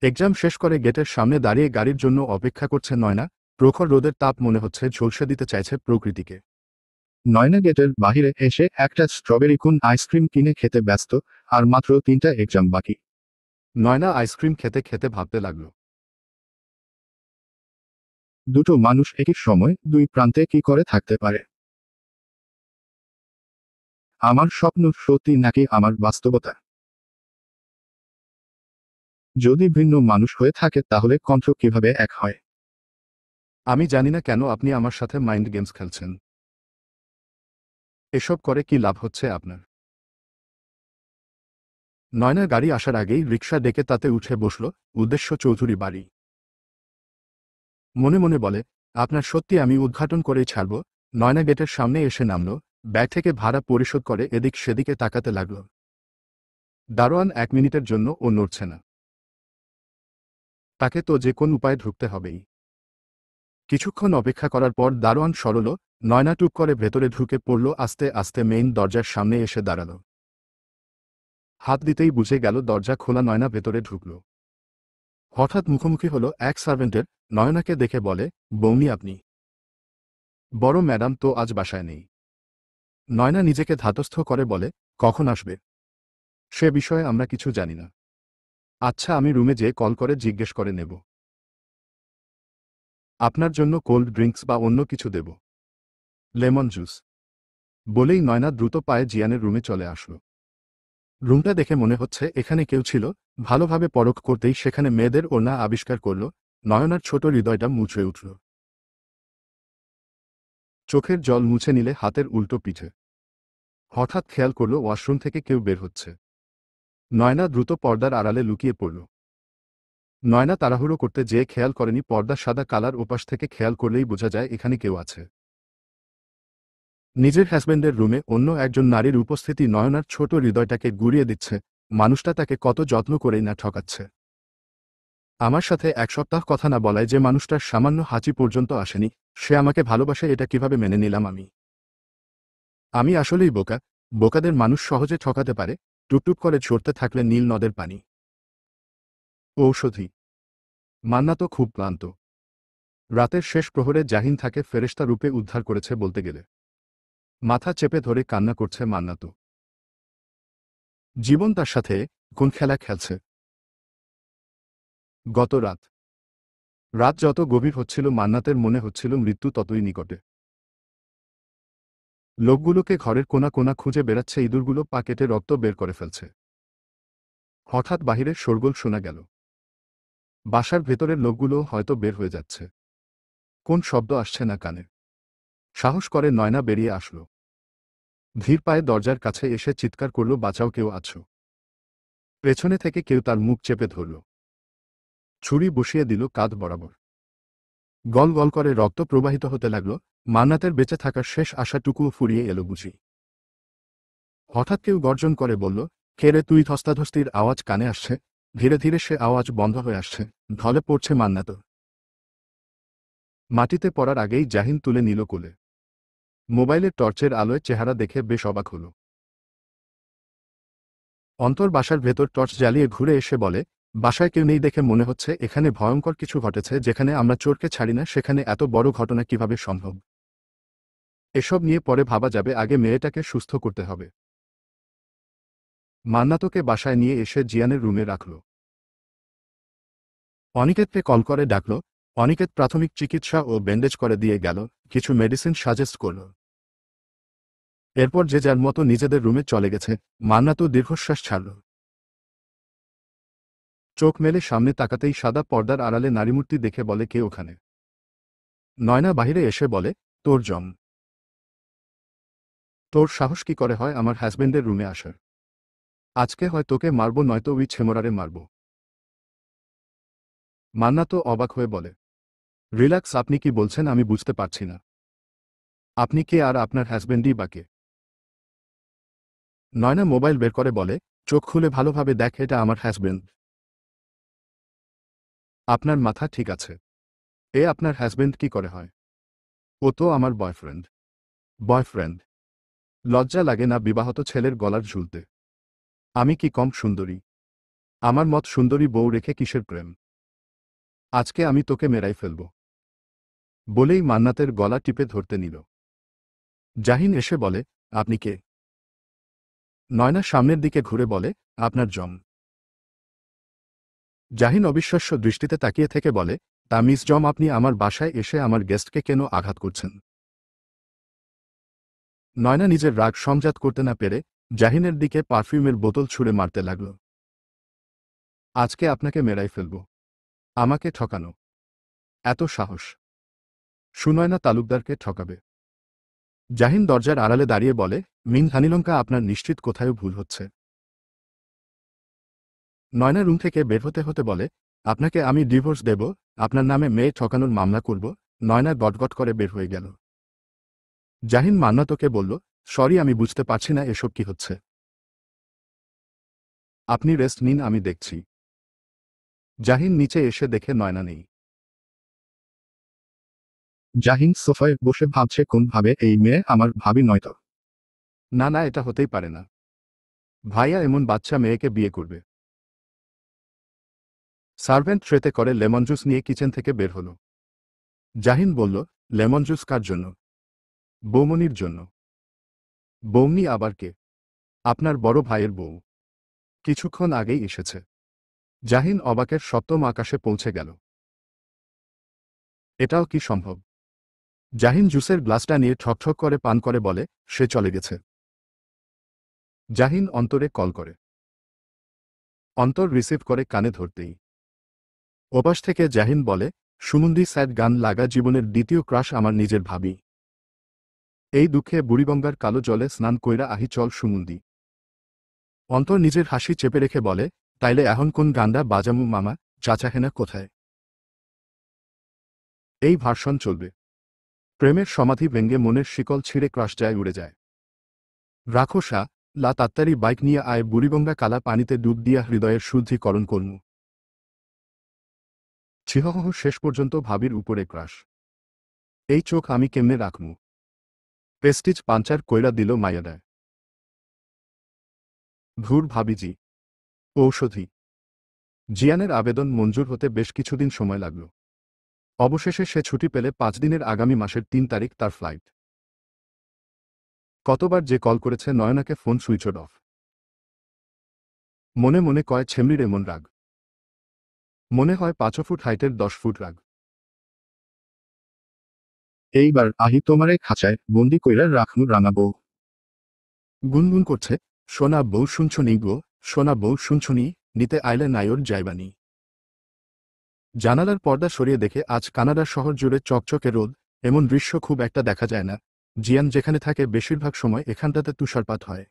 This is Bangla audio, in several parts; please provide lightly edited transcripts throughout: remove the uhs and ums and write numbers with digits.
এক্সাম শেষ করে গেটের সামনে দাঁড়িয়ে গাড়ির জন্য অপেক্ষা করছে নয়না। প্রখর রোদের তাপ মনে হচ্ছে ঝলসে দিতে চাইছে প্রকৃতিকে। নয়না গেটের বাহিরে এসে একটা স্ট্রবেরি কোন আইসক্রিম কিনে খেতে ব্যস্ত। আর মাত্র 3টা এক্সাম বাকি। নয়না আইসক্রিম খেতে খেতে ভাবতে লাগলো, দুটো মানুষ একই সময় দুই প্রান্তে কি করে থাকতে পারে। আমার স্বপ্ন সত্যি নাকি আমার বাস্তবতা? যদি ভিন্ন মানুষ হয়ে থাকে তাহলে কণ্ঠ কিভাবে এক হয়? আমি জানি না কেন আপনি আমার সাথে মাইন্ড গেমস খেলছেন। এসব করে কি লাভ হচ্ছে আপনার? নয়না গাড়ি আসার আগেই রিকশা ডেকে তাতে উঠে বসল। উদ্দেশ্য চৌধুরী বাড়ি। মনে মনে বলে, আপনার সত্যি আমি উদ্ঘাটন করেই ছাড়ব। নয়না গেটের সামনে এসে নামল। ব্যাগ থেকে ভাড়া পরিশোধ করে এদিক সেদিকে তাকাতে লাগল। দারোয়ান 1 মিনিটের জন্য ও নড়ছে না। তাকে তো যে কোন উপায়ে ঢুকতে হবেই। কিছুক্ষণ অপেক্ষা করার পর দারোয়ান সরল। নয়না টুক করে ভেতরে ঢুকে পড়ল। আস্তে আস্তে মেইন দরজার সামনে এসে দাঁড়াল। হাত দিতেই বুঝে গেল দরজা খোলা। নয়না ভেতরে ঢুকল। হঠাৎ মুখোমুখি হলো এক সার্ভেন্টের। নয়নাকে দেখে বলে, বৌনি আপনি? বড় ম্যাডাম তো আজ বাসায় নেই। নয়না নিজেকে ধাতস্থ করে বলে, কখন আসবে সে বিষয়ে আমরা কিছু জানি না। আচ্ছা, আমি রুমে যেয়ে কল করে জিজ্ঞেস করে নেব। আপনার জন্য কোল্ড ড্রিঙ্কস বা অন্য কিছু দেব? Lemon juice? বলেই নয়না দ্রুত পায়ে জিয়ানের রুমে চলে আসলো। রুমটা দেখে মনে হচ্ছে এখানে কেউ ছিল। ভালোভাবে পরখ করতেই সেখানে মেয়েদের ওড়না আবিষ্কার করল। নয়নার ছোট হৃদয়টা মুচড়ে উঠল। চোখের জল মুছে নিলে হাতের উল্টো পিঠে। হঠাৎ খেয়াল করল ওয়াশরুম থেকে কেউ বের হচ্ছে। নয়না দ্রুত পর্দার আড়ালে লুকিয়ে পড়ল। নয়না তাড়াহুড়ো করতে যেয়ে খেয়াল করেনি পর্দা সাদা কালার। ওপাশ থেকে খেয়াল করলেই বোঝা যায় এখানে কেউ আছে। নিজের হাজব্যান্ডের রুমে অন্য একজন নারীর উপস্থিতি নয়নার ছোট হৃদয়টাকে গুড়িয়ে দিচ্ছে। মানুষটা তাকে কত যত্ন করেই না ঠকাচ্ছে। আমার সাথে 1 সপ্তাহ কথা না বলায় যে মানুষটার সামান্য হাঁচি পর্যন্ত আসেনি, সে আমাকে ভালোবাসে এটা কিভাবে মেনে নিলাম আমি? আমি আসলেই বোকা। বোকাদের মানুষ সহজে ঠকাতে পারে। টুপটুপ করে ঝরতে থাকলে নীল নদের পানি। ঔষধি। মান্না তো খুব ক্লান্ত। রাতের শেষ প্রহরে জাহিন থাকে ফেরেশতা রূপে উদ্ধার করেছে বলতে গেলে। মাথা চেপে ধরে কান্না করছে মান্না তো। জীবন তার সাথে কোন খেলা খেলছে। গত রাত রাত যত গভীর হচ্ছিল মান্নাতের মনে হচ্ছিল মৃত্যু ততই নিকটে। লোকগুলোকে ঘরের কোনা কোনা খুঁজে বেড়াচ্ছে। ইঁদুরগুলো পা কেটে রক্ত বের করে ফেলছে। হঠাৎ বাহিরের শোরগোল শোনা গেল। বাসার ভেতরের লোকগুলো হয়তো বের হয়ে যাচ্ছে। কোন শব্দ আসছে না কানে। সাহস করে নয়না বেরিয়ে আসলো। ধীর পায়ে দরজার কাছে এসে চিৎকার করল, বাঁচাও, কেউ আছো? পেছনে থেকে কেউ তার মুখ চেপে ধরল। ছুরি বসিয়ে দিল কাঁধ বরাবর। গল গল করে রক্ত প্রবাহিত হতে লাগল। মান্নাতের বেঁচে থাকার শেষ আশাটুকুও ফুরিয়ে এলো বুঝি। হঠাৎ কেউ গর্জন করে বলল, কে রে তুই? ধস্তাধস্তির আওয়াজ কানে আসছে। ধীরে ধীরে সে আওয়াজ বন্ধ হয়ে আসছে। ঢলে পড়ছে মান্নাত। মাটিতে পড়ার আগেই জাহিন তুলে নিল কোলে। মোবাইলের টর্চের আলোয় চেহারা দেখে বেশ অবাক হল। অন্তর বাসার ভেতর টর্চ জ্বালিয়ে ঘুরে এসে বলে, বাসায় কেউ নেই দেখে মনে হচ্ছে এখানে ভয়ঙ্কর কিছু ঘটেছে। যেখানে আমরা চোরকে ছাড়ি না সেখানে এত বড় ঘটনা কিভাবে সম্ভব? এসব নিয়ে পরে ভাবা যাবে, আগে মেয়েটাকে সুস্থ করতে হবে। মান্নাতকে বাসায় নিয়ে এসে জিয়ানের রুমে রাখল। অনিকেতকে কল করে ডাকল। অনিকেত প্রাথমিক চিকিৎসা ও ব্যান্ডেজ করে দিয়ে গেল। কিছু মেডিসিন সাজেস্ট করল। এরপর যে যার মতো নিজেদের রুমে চলে গেছে। মান্নাত দীর্ঘশ্বাস ছাড়ল। চোখ মেলে সামনে তাকাতেই সাদা পর্দার আড়ালে নারীমূর্তি দেখে বলে, কে ওখানে? নয়না বাহিরে এসে বলে, তোর জম। তোর সাহস কি করে হয় আমার হাজব্যান্ডের রুমে আসার? আজকে হয় তোকে মারব নয়তো ওই ছেমরারে মারব। মান্না তো অবাক হয়ে বলে, রিল্যাক্স, আপনি কি বলছেন আমি বুঝতে পারছি না। আপনি কে আর আপনার হাজব্যান্ডই বা কে? নয়না মোবাইল বের করে বলে, চোখ খুলে ভালোভাবে দেখ, এটা আমার হাজব্যান্ড। আপনার মাথা ঠিক আছে? এ আপনার হাজব্যান্ড কি করে হয়? ও তো আমার বয়ফ্রেন্ড। বয়ফ্রেন্ড? লজ্জা লাগে না বিবাহত ছেলের গলার ঝুলতে? আমি কি কম সুন্দরী? আমার মত সুন্দরী বউ রেখে কিসের প্রেম? আজকে আমি তোকে মেরাই ফেলব। বলেই মান্নাতের গলা টিপে ধরতে নিল। জাহিন এসে বলে, আপনি কে? নয়না সামনের দিকে ঘুরে বলে, আপনার জম। জাহিন অবিশ্বাস্য দৃষ্টিতে তাকিয়ে থেকে বলে, তা মিস জম, আপনি আমার বাসায় এসে আমার গেস্টকে কেন আঘাত করছেন? নয়না নিজের রাগ সংজাত করতে না পেরে জাহিনের দিকে পারফিউমের বোতল ছুঁড়ে মারতে লাগল। আজকে আপনাকে মেরাই ফেলব। আমাকে ঠকানো এত সাহস? সুনয়না তালুকদারকে ঠকাবে? জাহিন দরজার আড়ালে দাঁড়িয়ে বলে, মিন হানিলঙ্কা, আপনার নিশ্চিত কোথাও ভুল হচ্ছে। নয়না রুম থেকে বের হতে হতে বলে, আপনাকে আমি ডিভোর্স দেব, আপনার নামে মেয়ে ঠকানোর মামলা করব। নয়না গটগট করে বের হয়ে গেল। জাহিন মান্নাতকে বলল, সরি, আমি বুঝতে পারছি না এসব কি হচ্ছে। আপনি রেস্ট নিন, আমি দেখছি। জাহিন নিচে এসে দেখে নয়না নেই। জাহিন সোফায় বসে ভাবছে, কোনভাবে এই মেয়ে আমার ভাবি নয়তো। না না, এটা হতেই পারে না। ভাইয়া এমন বাচ্চা মেয়েকে বিয়ে করবে? সার্ভেন্ট ট্রেতে করে লেমন জুস নিয়ে কিচেন থেকে বের হলো। জাহিন বলল, লেমন জুস কার জন্য? বৌমনির জন্য। বৌমনি আবার কে? আপনার বড় ভাইয়ের বউ। কিছুক্ষণ আগেই এসেছে। জাহিন অবাকের সপ্তম আকাশে পৌঁছে গেল। এটাও কি সম্ভব? জাহিন জুসের গ্লাসটা নিয়ে ঠকঠক করে পান করে বলে, সে চলে গেছে। জাহিন অন্তরে কল করে। অন্তর রিসিভ করে কানে ধরতেই ওপাশ থেকে জাহিন বলে, সুমন্দি স্যাড গান লাগা জীবনের দ্বিতীয় ক্রাশ আমার নিজের ভাবি। এই দুঃখে বুড়িগঙ্গার কালো জলে স্নান কইরা আহি চল সুমন্দি। অন্তর নিজের হাসি চেপে রেখে বলে, তাইলে এখন কোন গানটা বাজামু মামা? চাচা হেনা কোথায়? এই ভার্সন চলবে। প্রেমের সমাধি ভেঙ্গে মনের শিকল ছিঁড়ে ক্রাশ যায়, উড়ে যায়। রাখো সা লা তাত্তারি বাইক নিয়ে আয়, বুড়িগঙ্গা কালা পানিতে ডুব দিয়া হৃদয়ের শুদ্ধিকরণ করমু। ছিহহ, শেষ পর্যন্ত ভাবির উপরে ক্রাশ। এই চোখ আমি কেমনে রাখমু? প্রেস্টিজ পাঞ্চার কইরা দিল মায়াডায়। ধুর ভাবিজি। ঔষধি। জিয়ানের আবেদন মঞ্জুর হতে বেশ কিছুদিন সময় লাগল। অবশেষে সে ছুটি পেলে 5 দিনের আগামী মাসের 3 তারিখ তার ফ্লাইট। কতবার যে কল করেছে নয়নাকে, ফোন সুইচড অফ। মনে মনে কয়, ছেমরির এমন রাগ। মনে হয় 5 ফুট হাইটের 10 ফুট রাগ। এইবার আহি তোমারে খাঁচায় বন্দি কইরা রাখনু রাঙা বউ। গুনগুন করছে, সোনা বউ শুনছনি গো, সোনা বউ শুনছনি, নিতে আইলে নাইর যাইবানি। জানালার পর্দা সরিয়ে দেখে আজ কানাডা শহর জুড়ে চকচকে রোদ। এমন দৃশ্য খুব একটা দেখা যায় না। জিয়ান যেখানে থাকে বেশিরভাগ সময় এখানটাতে তুষারপাত হয়।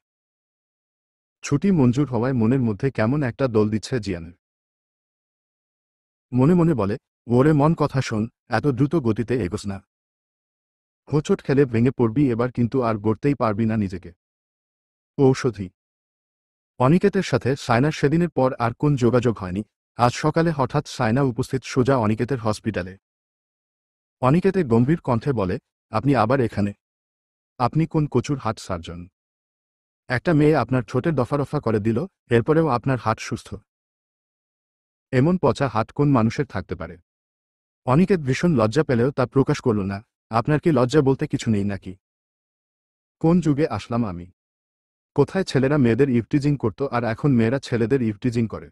ছুটি মঞ্জুর হওয়ায় মনের মধ্যে কেমন একটা দোল দিচ্ছে জিয়ানের। মনে মনে বলে, ওরে মন, কথা শোন, এত দ্রুত গতিতে এগোস না। হোঁচট খেলে ভেঙে পড়বি এবার, কিন্তু আর গড়তেই পারবি না নিজেকে। ঔষধি। অনিকেতের সাথে সায়নার সেদিনের পর আর কোন যোগাযোগ হয়নি। আজ সকালে হঠাৎ সায়না উপস্থিত সোজা অনিকেতের হসপিটালে। অনিকেতে গম্ভীর কণ্ঠে বলে, আপনি আবার এখানে? আপনি কোন কচুর হাট সার্জন? একটা মেয়ে আপনার ঠোঁটের দফারফা করে দিল, এরপরেও আপনার হাট সুস্থ? এমন পচা হাট কোন মানুষের থাকতে পারে? অনিকেত ভীষণ লজ্জা পেলেও তা প্রকাশ করল না। আপনার কি লজ্জা বলতে কিছু নেই নাকি? কোন যুগে আসলাম আমি? কোথায় ছেলেরা মেয়েদের ইভটিজিং করত আর এখন মেয়েরা ছেলেদের ইভটিজিং করে?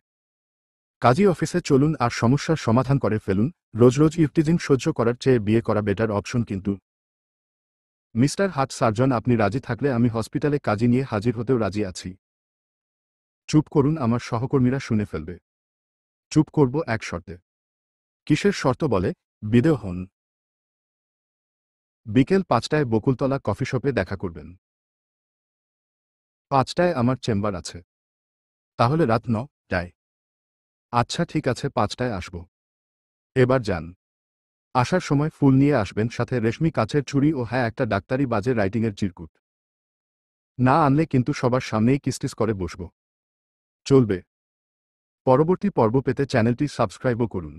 কাজী অফিসে চলুন আর সমস্যার সমাধান করে ফেলুন। রোজ রোজ ইভটিজিং সহ্য করার চেয়ে বিয়ে করা বেটার অপশন। কিন্তু মিস্টার হার্ট সার্জন, আপনি রাজি থাকলে আমি হসপিটালে কাজী নিয়ে হাজির হতেও রাজি আছি। চুপ করুন, আমার সহকর্মীরা শুনে ফেলবে। চুপ করব এক শর্তে। কিসের শর্ত বলে? বিদেয় হন। বিকেল 5টায় বকুলতলা কফি শপে দেখা করবেন। 5টায় আমার চেম্বার আছে। তাহলে রাত 9টায়। আচ্ছা ঠিক আছে, 5টায় আসব। এবার যান। আসার সময় ফুল নিয়ে আসবেন, সাথে রেশমি কাচের চুড়ি ও হ্যাঁ, একটা ডাক্তারি বাজে রাইটিংয়ের চিরকুট। না আনলে কিন্তু সবার সামনেই কিসটিস করে বসব। চলবে। পরবর্তী পর্ব পেতে চ্যানেলটি সাবস্ক্রাইবও করুন।